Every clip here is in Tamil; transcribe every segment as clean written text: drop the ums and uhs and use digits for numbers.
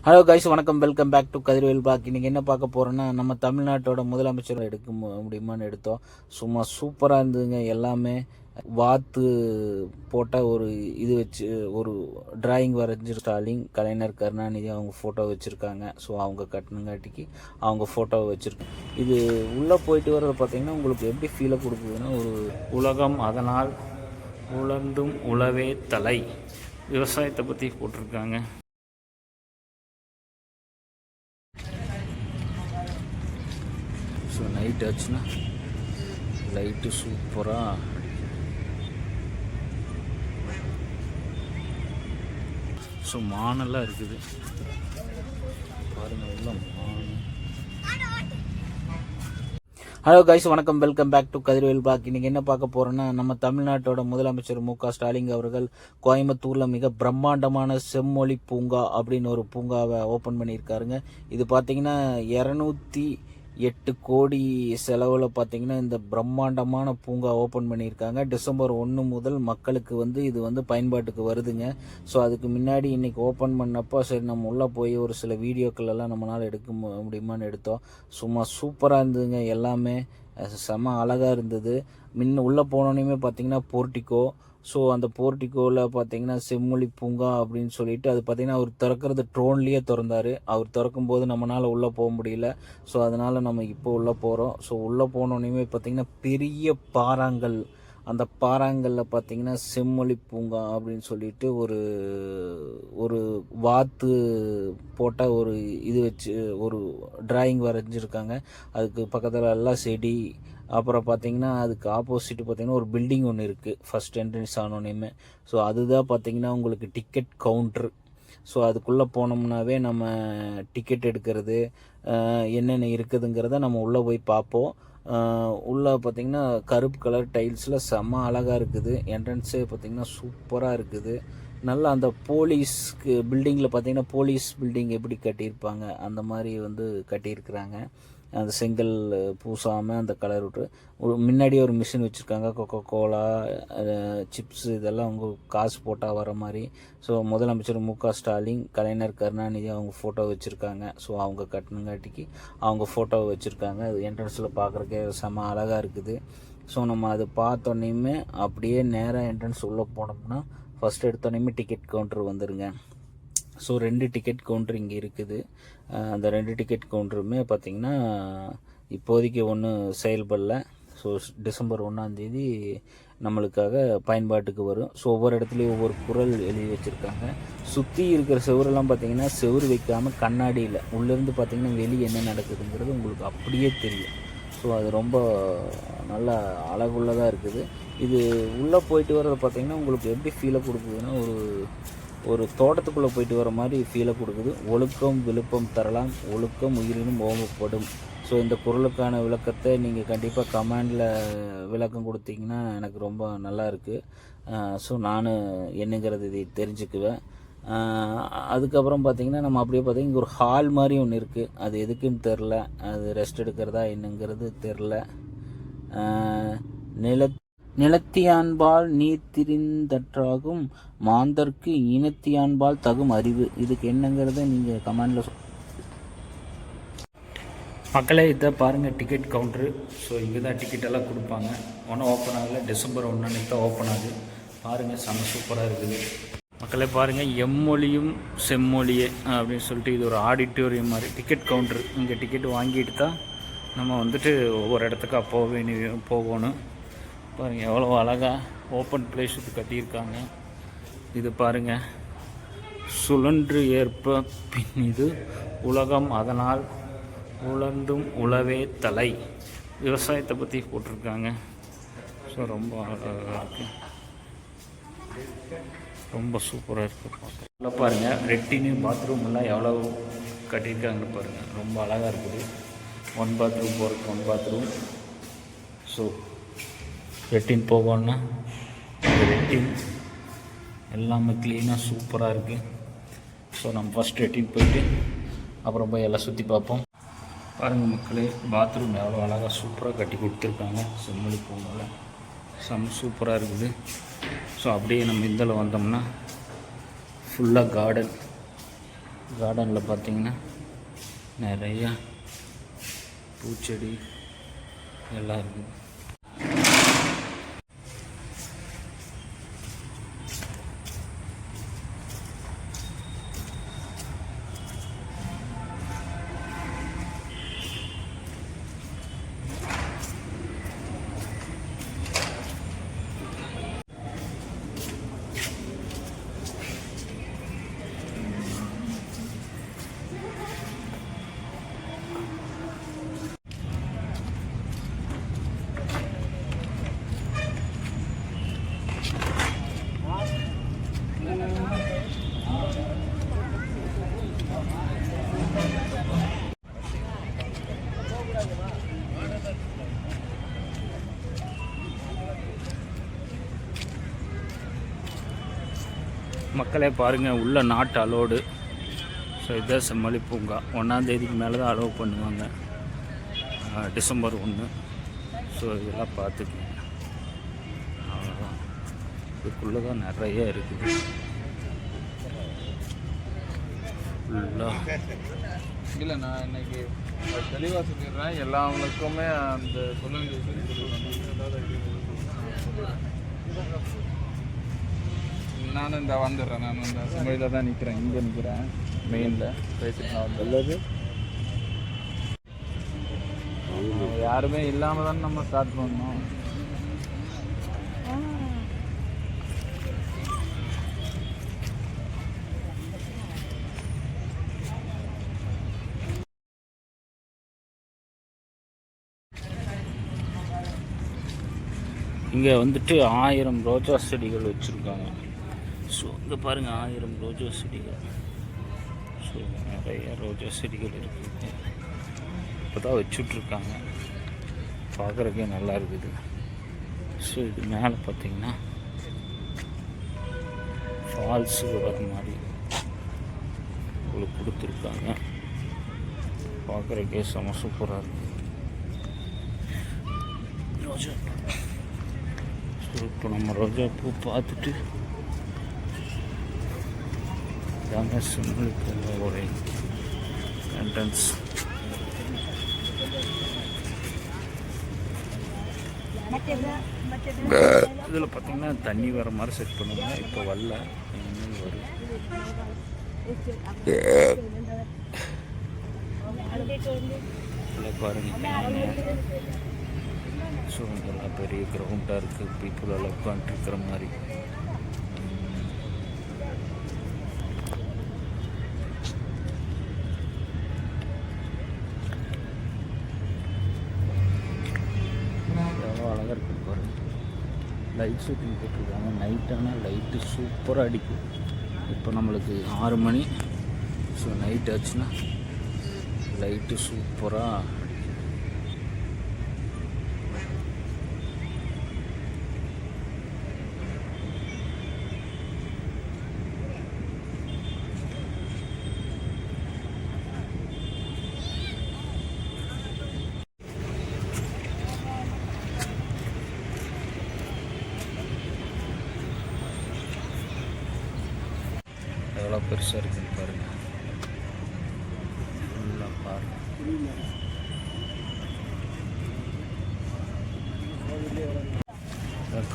ஹலோ கைஸ், வணக்கம். வெல்கம் பேக் டு கதிர்வேல் பாக். இன்றைக்கி என்ன பார்க்க போகிறோன்னா, நம்ம தமிழ்நாட்டோட முதலமைச்சர் எடுக்க முடியுமான்னு எடுத்தோம். சும்மா சூப்பராக இருந்ததுங்க. எல்லாமே வாத்து போட்ட ஒரு இது வச்சு ஒரு டிராயிங் வரைஞ்சி ஸ்டாலின், கலைஞர், கருணாநிதி அவங்க ஃபோட்டோ வச்சுருக்காங்க. ஸோ அவங்க கட்டணுங்காட்டிக்கு அவங்க ஃபோட்டோவை வச்சுருக்காங்க. இது உள்ளே போயிட்டு வர்றது பார்த்திங்கன்னா உங்களுக்கு எப்படி ஃபீலை கொடுக்குதுன்னா, ஒரு உலகம் அதனால் உலர்ந்தும் உழவே தலை, விவசாயத்தை பற்றி போட்டிருக்காங்க. ஸோ நைட் ஆச்சுன்னா லைட்டு சூப்பராக ஸோ மானெல்லாம் இருக்குது பாருங்கள், எல்லாம் மான். ஹலோ கைஸ், வணக்கம். வெல்கம் பேக் டு கதிர்வேல் பாக். இன்றைக்கி என்ன பார்க்க போகிறோன்னா, நம்ம தமிழ்நாட்டோட முதலமைச்சர் மு.க. ஸ்டாலின் அவர்கள் கோயம்புத்தூரில் மிக பிரம்மாண்டமான செம்மொழி பூங்கா அப்படின்னு ஒரு பூங்காவை ஓப்பன் பண்ணியிருக்காருங்க. இது பார்த்திங்கன்னா 208 கோடி செலவில் பார்த்திங்கன்னா இந்த பிரம்மாண்டமான பூங்கா ஓப்பன் பண்ணியிருக்காங்க. டிசம்பர் 1 முதல் மக்களுக்கு இது பயன்பாட்டுக்கு வருதுங்க. ஸோ அதுக்கு முன்னாடி இன்றைக்கி ஓப்பன் பண்ணப்போ சரி நம்ம உள்ளே போய் ஒரு சில வீடியோக்கள் எல்லாம் நம்மளால் எடுக்க முடியுமான்னு எடுத்தோம். சும்மா சூப்பராக இருந்ததுங்க. எல்லாமே செம அழகாக இருந்தது. உள்ளே போனோன்னே பார்த்திங்கன்னா போர்ட்டிகோ. ஸோ அந்த போர்ட்டிகோவில் பார்த்திங்கன்னா செம்மொழி பூங்கா அப்படின்னு சொல்லிட்டு அது பார்த்திங்கன்னா அவர் திறக்கிறது ட்ரோன்லேயே திறந்தார். அவர் திறக்கும்போது நம்மளால் உள்ளே போக முடியல. ஸோ அதனால் நம்ம இப்போ உள்ளே போகிறோம். ஸோ உள்ளே போனோன்னே பார்த்திங்கன்னா பெரிய பாறாங்கல், அந்த பாறாங்கல்லில் பார்த்திங்கன்னா செம்மொழி பூங்கா அப்படின்னு சொல்லிட்டு ஒரு வாத்து போட்ட ஒரு இது வச்சு ஒரு டிராயிங் வரைஞ்சிருக்காங்க. அதுக்கு பக்கத்தில் எல்லாம் செடி. அப்புறம் பார்த்திங்கன்னா அதுக்கு ஆப்போசிட் பார்த்திங்கன்னா ஒரு பில்டிங் ஒன்று இருக்குது ஃபஸ்ட் என்ட்ரன்ஸ் ஆனோன்னே. ஸோ அதுதான் பார்த்திங்கன்னா உங்களுக்கு டிக்கெட் கவுண்ட்ரு. ஸோ அதுக்குள்ளே போனோம்னாவே நம்ம டிக்கெட் எடுக்கிறது என்னென்ன இருக்குதுங்கிறத நம்ம உள்ளே போய் பார்ப்போம். உள்ளே பார்த்திங்கன்னா கருப்பு கலர் டைல்ஸில் செம்ம அழகாக இருக்குது. என்ட்ரன்ஸே பார்த்திங்கன்னா சூப்பராக இருக்குது. நல்லா அந்த போலீஸ்க்கு பில்டிங்கில் பார்த்திங்கன்னா போலீஸ் பில்டிங் எப்படி கட்டியிருப்பாங்க அந்த மாதிரி கட்டியிருக்கிறாங்க. அந்த செங்கல் பூசாமல் அந்த கலர் விட்டு முன்னாடியே ஒரு மிஷின் வச்சுருக்காங்க. கொக்கோ கோலா, சிப்ஸு இதெல்லாம் அவங்க காசு போட்டால் வர மாதிரி. ஸோ முதலமைச்சர் மு.க. ஸ்டாலின், கலைஞர், கருணாநிதி அவங்க ஃபோட்டோ வச்சுருக்காங்க. ஸோ அவங்க கட்டணுங்காட்டிக்கு அவங்க ஃபோட்டோவை வச்சுருக்காங்க. அது என்ட்ரன்ஸில் பார்க்குறக்கே செம அழகாக இருக்குது. ஸோ நம்ம அது பார்த்தோன்னே அப்படியே நேராக என்ட்ரன்ஸ் உள்ளே போனோம்னா ஃபஸ்ட் எடுத்தோன்னே டிக்கெட் கவுண்டர் வந்துடுங்க. ஸோ 2 டிக்கெட் கவுண்டர் இங்கே இருக்குது. அந்த 2 டிக்கெட் கவுண்டருமே பார்த்திங்கன்னா இப்போதைக்கு ஒன்றும் செயல்படல. ஸோ டிசம்பர் 1 நம்மளுக்காக பயன்பாட்டுக்கு வரும். ஸோ ஒவ்வொரு இடத்துலையும் ஒவ்வொரு குறள் எழுதி வச்சுருக்காங்க. சுற்றி இருக்கிற செவரெல்லாம் பார்த்திங்கன்னா செவுறு வைக்காமல் கண்ணாடியில் உள்ளேருந்து பார்த்திங்கன்னா வெளியே என்ன நடக்குதுங்கிறது உங்களுக்கு அப்படியே தெரியும். ஸோ அது ரொம்ப நல்லா அழகுள்ளதாக இருக்குது. இது உள்ளே போயிட்டு வர்றது பார்த்திங்கன்னா உங்களுக்கு எப்படி ஃபீலை கொடுக்குதுன்னா, ஒரு தோட்டத்துக்குள்ளே போயிட்டு வர மாதிரி ஃபீலை கொடுக்குது. ஒழுக்கம் விழுப்பம் தரலாம், ஒழுக்கம் உயிரினும் ஓமப்படும். ஸோ இந்த குறளுக்கான விளக்கத்தை நீங்கள் கண்டிப்பாக கமெண்டில் விளக்கம் கொடுத்தீங்கன்னா எனக்கு ரொம்ப நல்லா இருக்குது. ஸோ நான் என்னங்கிறது இதை தெரிஞ்சுக்குவேன். அதுக்கப்புறம் பார்த்திங்கன்னா நம்ம அப்படியே பார்த்திங்கன்னா இங்கே ஒரு ஹால் மாதிரி ஒன்று இருக்குது. அது எதுக்குன்னு தெரில, அது ரெஸ்ட் எடுக்கிறதா என்னங்கிறது தெரில. நிலத்தியான்பால் நீர் திரிந்தற்றாகும் மாந்தர்க்கு இனத்தியான்பால் தகும் அறிவு. இதுக்கு என்னங்கிறத நீங்கள் கமெண்டில் மக்களே இதை பாருங்கள், டிக்கெட் கவுண்ட்ரு. ஸோ இங்கே தான் டிக்கெட்டெல்லாம் கொடுப்பாங்க. ஒன்றும் ஓப்பன் ஆகலை. டிசம்பர் 1 தான் ஓப்பன் ஆகுது. பாருங்கள், செம்ம சூப்பராக இருக்குது. மக்களே பாருங்கள், எம்மொழியும் செம்மொழியே அப்படின்னு சொல்லிட்டு இது ஒரு ஆடிட்டோரியம் மாதிரி டிக்கெட் கவுண்ட்ரு. இங்கே டிக்கெட் வாங்கிட்டு தான் நம்ம ஒவ்வொரு இடத்துக்கா போகணும். பாருங்கள் எவ்வளோ அழகாக ஓப்பன் பிளேஸுக்கு கட்டியிருக்காங்க. இது பாருங்கள், சுழன்று ஏற்ப பின் இது உலகம் அதனால் உலர்ந்தும் உழவே தலை, விவசாயத்தை பற்றி போட்டிருக்காங்க. ஸோ ரொம்ப அழகாக இருக்குது, ரொம்ப சூப்பராக இருக்குது பார்க்க. பாருங்கள் லெட்டினு பாத்ரூம் எல்லாம் எவ்வளோ கட்டியிருக்காங்கன்னு பாருங்கள், ரொம்ப அழகாக இருக்குது. 1 பாத்ரூம் போகிறதுக்கு 1 பாத்ரூம். ஸோ லெட்டின் போகணுன்னா லெட்டின் எல்லாமே க்ளீனாக சூப்பராக இருக்குது. ஸோ நம்ம ஃபஸ்ட் லெட்டின் போயிட்டு அப்புறம் போய் எல்லாம் சுற்றி பார்ப்போம். பாருங்கள் மக்களே, பாத்ரூம் எவ்வளோ அழகாக சூப்பராக கட்டி கொடுத்துருக்காங்க. செம்மொழி பூங்காவில் சூப்பராக இருக்குது. ஸோ அப்படியே நம்ம இதில் வந்தோம்னா ஃபுல்லாக கார்டன். கார்டனில் பார்த்தீங்கன்னா நிறையா பூச்செடி எல்லாம் இருக்குது. மக்களே பாருங்கள், உள்ள நாட் அலோடு. ஸோ இதுதான் செம்மொழி பூங்கா. 1ஆம் தேதிக்கு மேலே தான் அலோவ் பண்ணுவாங்க, டிசம்பர் 1. ஸோ இதெல்லாம் பார்த்துக்குங்க. அவ்வளோதான், இதுக்குள்ளே தான் நிறைய இருக்குது. இல்லை, நான் இன்னைக்கு தெளிவாக சொல்லிடுறேன். எல்லாங்களுக்குமே அந்த சொல்ல வேண்டிய நானும் இந்த வந்துடுறேன். நான் இந்த சுமையில் தான் நிற்கிறேன், இங்கே நிற்கிறேன் மெயினில் பேசிட்டு நான் வந்துள்ளது. யாருமே இல்லாமல் தான் நம்ம ஸ்டார்ட் பண்ணோம். இங்கே வந்துட்டு 1000 ரோஜா செடிகள் வச்சுருக்காங்க. ஸோ இங்கே பாருங்கள், 1000 ரோஜா செடிகள். ஸோ நிறைய ரோஜா செடிகள் இருக்குது. இப்போ தான் வச்சுட்ருக்காங்க, பார்க்குறக்கே நல்லா இருக்குது. ஸோ இது மேலே பார்த்திங்கன்னா ஃபால்ஸு வர மாதிரி உங்களுக்கு கொடுத்துருக்காங்க. பார்க்குறக்கே செம சூப்பராக இருக்குது. ரோஜா இப்போ நம்ம ரோஜா பூ பார்த்துட்டு இதாங்க செம்மொழி பூங்காவோட என்ட்ரன்ஸ். இதில் பார்த்தீங்கன்னா தண்ணி வர மாதிரி செட் பண்ணுவாங்க. இப்போ வரல, இனிமேல் வரும். இதில் பாருங்கள், ஸோ இதெல்லாம் பெரிய கிரவுண்டாக இருக்குது. பீப்புள் எல்லாம் உட்காந்துருக்கிற மாதிரி. எவ்வளோ அழகாக இருக்குது பாருங்கள். லைட் ஷூட்டிங் போட்டிருக்காங்க. நைட்டானால் லைட்டு சூப்பராக அடிக்கும். இப்போ நம்மளுக்கு 6 மணி. ஸோ நைட் ஆச்சுன்னா லைட்டு சூப்பராக. எவ்வளோ பெருசாக இருக்குன்னு பாருங்கள். ஃபுல்லாக பாருங்கள்.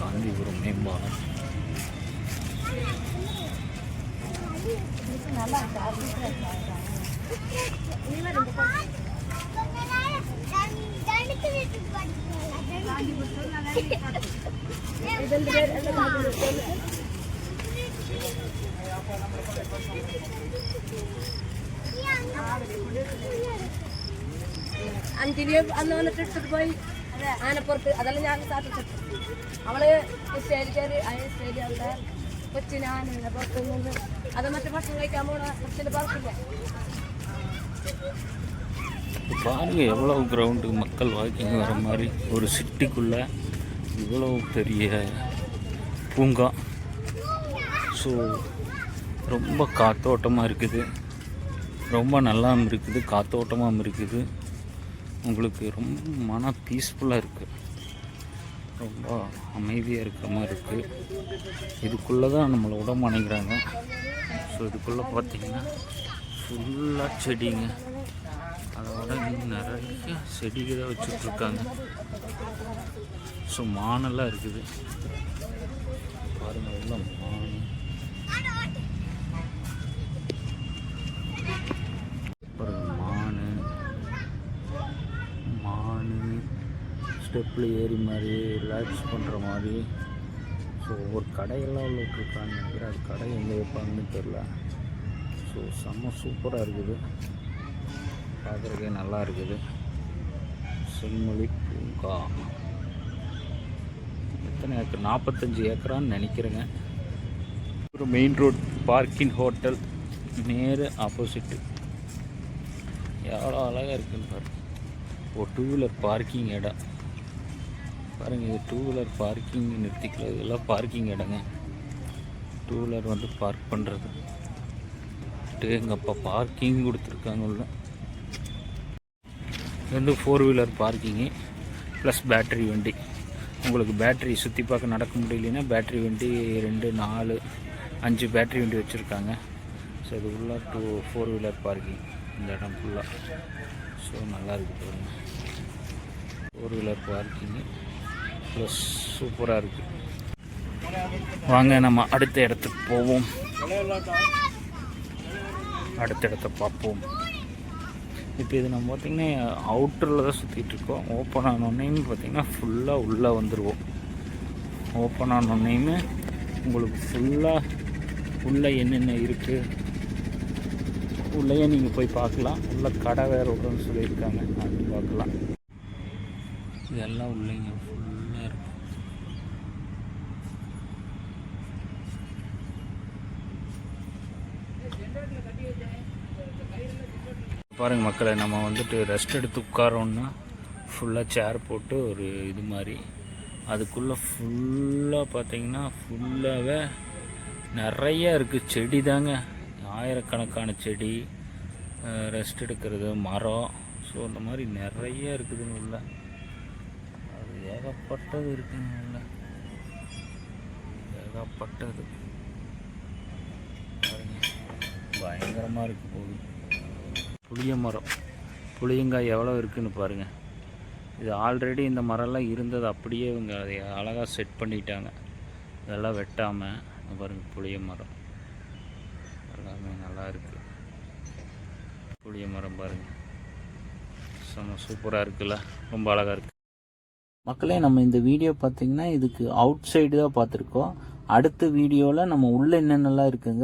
காந்திபுரம் மேம்பாலம். അഞ്ചിന് അന്ന് വന്നിട്ട് എടുത്തിട്ട് പോയി ആനപ്പുറത്ത്. അതെല്ലാം ഞാൻ സാധിച്ചിട്ടു. അവള് സ്റ്റേജ് കയറി, അതിന് സ്റ്റേജ് അവിടെ കൊച്ചിന് ആന പുറത്ത് നിന്ന് അത് മറ്റേ ഭക്ഷണം കഴിക്കാൻ പോണ കൊച്ചിൻ്റെ പുറത്തില്ല. பாருங்க எவ்வளோ கிரவுண்டு, மக்கள் வாக்கிங் வர மாதிரி ஒரு சிட்டிக்குள்ளே இவ்வளோ பெரிய பூங்கா. ஸோ ரொம்ப காத்தோட்டமாக இருக்குது, ரொம்ப நல்லாவும் இருக்குது, காத்தோட்டமாகவும் இருக்குது. உங்களுக்கு ரொம்ப மன பீஸ்ஃபுல்லாக இருக்குது, ரொம்ப அமைதியாக இருக்கிற மாதிரி இருக்குது. இதுக்குள்ளே தான் நம்மளை விட மாட்டேங்கிறாங்க. ஸோ இதுக்குள்ளே பார்த்தீங்கன்னா ஃபுல்லாக செடிங்க. அதோட இன்னும் நிறைய செடிகளை வச்சுட்ருக்காங்க. ஸோ மானெல்லாம் இருக்குது பாருங்கள். எல்லாம் மான் ஸ்டெப்பில் ஏறி மாதிரி ரிலாக்ஸ் பண்ணுற மாதிரி. ஸோ ஒவ்வொரு கடையெல்லாம் உள்ள விட்டுருக்காங்க நினைக்கிறேன். அது கடை எங்கே வைப்பாங்கன்னு தெரில. ஸோ செம்ம சூப்பராக இருக்குது, பார்க்குறதுக்கே நல்லா இருக்குது. செம்மொழி பூங்கா எத்தனை ஏக்கர்? 45 ஏக்கரான்னு நினைக்கிறேங்க. ஒரு main road parking hotel Nehru opposite. எவ்வளோ அழகாக இருக்குன்னு பாருங்கள். ஒரு 2 வீலர் பார்க்கிங் இடம் பாருங்கள். இது 2 வீலர் பார்க்கிங் நிறுத்திக்கிறது. இதெல்லாம் பார்க்கிங் இடங்க. 2 வீலர் வந்து பார்க் பண்ணுறது. எங்கப்பா பார்க்கிங் கொடுத்துருக்காங்க உள்ள. இது வந்து 4 வீலர் பார்க்கிங்கு ப்ளஸ் பேட்ரி வண்டி. உங்களுக்கு பேட்ரி சுற்றி பார்க்க நடக்க முடியலன்னா பேட்ரி வண்டி 2, 4, 5 பேட்ரி வண்டி வச்சுருக்காங்க. ஸோ இது ஃபுல்லாக 4 வீலர் பார்க்கிங் இந்த இடம் ஃபுல்லாக. ஸோ நல்லா இருக்குது பாருங்க. 4 வீலர் பார்க்கிங்கு ப்ளஸ் சூப்பராக இருக்குது. வாங்க நம்ம அடுத்த இடத்துக்கு போவோம். அடுத்த இடத்த பார்ப்போம். இப்போ இது நம்ம பார்த்திங்கன்னா அவுட்டரில் தான் சுற்றிட்டுருக்கோம். ஓப்பன் ஆனோடனேன்னு பார்த்திங்கன்னா ஃபுல்லாக உள்ளே வந்துடுவோம். ஓப்பன் ஆனோடனேயுமே உங்களுக்கு ஃபுல்லாக உள்ளே என்னென்ன இருக்குது உள்ளேயே நீங்கள் போய் பார்க்கலாம். உள்ள கடை வேறு விடுறோன்னு சொல்லியிருக்காங்க, அது பார்க்கலாம். இதெல்லாம் உள்ளேங்க ஃபுல்லாக இருக்கும். பாருங்கள் மக்களை, நம்ம வந்துட்டு ரெஸ்ட் எடுத்து உட்காரோன்னா ஃபுல்லாக சேர் போட்டு ஒரு இது மாதிரி அதுக்குள்ளே ஃபுல்லாக பார்த்திங்கன்னா ஃபுல்லாகவே நிறைய இருக்குது. செடி தாங்க, ஆயிரக்கணக்கான செடி, ரெஸ்ட் எடுக்கிறது, மரம். ஸோ இந்த மாதிரி நிறைய இருக்குதுங்க உள்ள. அது ஏகப்பட்டது இருக்குங்க உள்ள, ஏகப்பட்டது. பயங்கரமாக இருக்குது போகுது. புளிய மரம், புளியங்காய் எவ்வளோ இருக்குதுன்னு பாருங்கள். இது ஆல்ரெடி இந்த மரம்லாம் இருந்தது, அப்படியே இவங்க அதை அழகாக செட் பண்ணிட்டாங்க. இதெல்லாம் வெட்டாமல் பாருங்கள். புளிய மரம் எல்லாமே நல்லா இருக்குது. புளிய மரம் பாருங்கள், செம்ம சூப்பராக இருக்குல்ல, ரொம்ப அழகாக இருக்குது. மக்களே, நம்ம இந்த வீடியோ பார்த்திங்கன்னா இதுக்கு அவுட் சைடு தான் பார்த்துருக்கோம். அடுத்த வீடியோவில் நம்ம உள்ளே என்னென்னலாம் இருக்குங்கிற